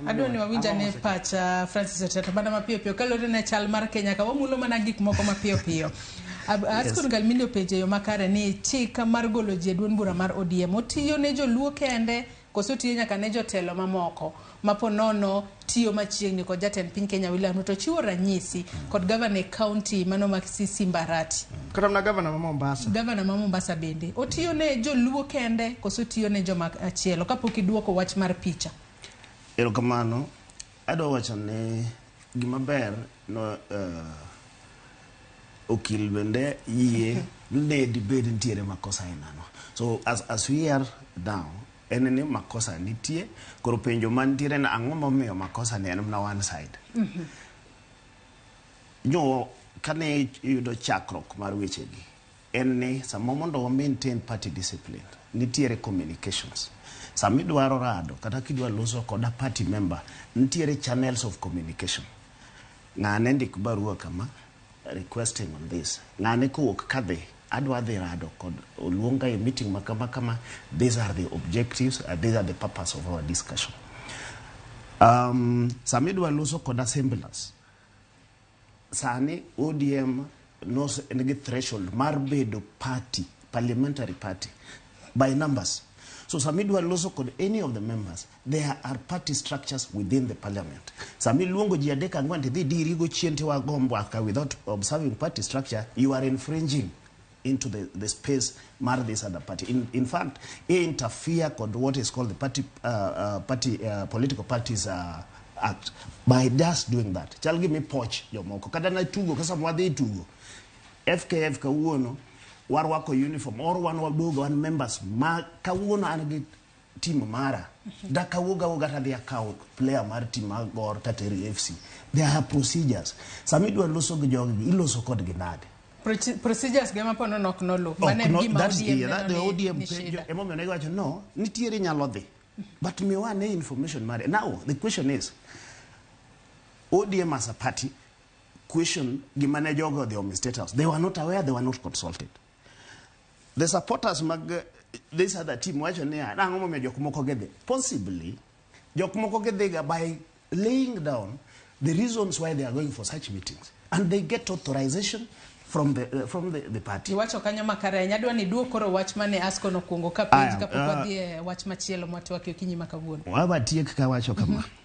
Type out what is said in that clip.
Adoni wawinja ne pacha Francis Otiato mana mapiyo piyo kalore ne chal mar Kenya ka wamulo mana gik moko mapiyo piyo. Askon galmindo peje yo makare ni chika mar golo ji duon bura mar ODM otiyo ne joluo kende koso tiyo nyaka ne jotelo mamoko maponono tiyo machiegni kod jatend piny Kenya William Ruto chiwo ranyisi kod governor county mano Maksisi Mbarati kata na governor ma Mombasa. Governor ma Mombasa bende otiyo ne joluo kende koso tiyo ne joma achielo kapok iduoko wach mar picha. Erokamano ado wacho ne gima ber no okil bende yie ne debate ntiere makosa inano. So as we are now enene makosa nitie koro penjo mantiere na ang'o momiyo makosa ne en na one side. Jo kane yudo chakrok mar wechegi en ni samo mondo maintain party discipline nitiere communications. Sami dwaro rado kata kidwa loso koda party member nitiere channels of communication. Ng'ane ndik barua kama requesting on this. Ng'ane kowuok kadhi adwa dhi rado kod oluonga e meeting makama these are the objectives, these are the purpose of our discussion. Sami dwa loso kod assemblers. Sani ODM knows any threshold mar bedo party, parliamentary party by numbers. So Samidwa loso could any of the members, there are party structures within the parliament. Sami luongo ji adek ang'wen to dhi go chiente wa gombwaka without observing party structure, you are infringing into the space mar this other party. In fact, interfere with what is called the political parties act by just doing that. Chal give me poch yomoko. Kada na tugo kasa mwade tugo. FKF ka uono warwako uniform or one members ma kawuono anagi team mara da kawuga ta their account player mar team or Tateri FC. There are procedures. Samidwa loso gi jogi iloso kod ginade. Procedures gama pono nok nolo. That's the ODM emomi nego wacho no nitiere nyalo dhi. But me wane information mare. Now the question is ODM as a party question gimane jogo the Home State House. They were not aware, they were not consulted. The supporters this other team wacho ne nango mo jokumoko gede possibly jokumoko gede by laying down the reasons why they are going for such meetings and they get authorization from the party. Wacho kanyo makare nyadwa ni duokoro wach mane asko no kungo ka page kapok wadhi wach machielo mwatu wake okinyi makawuono. Waba tiek ka wacho kama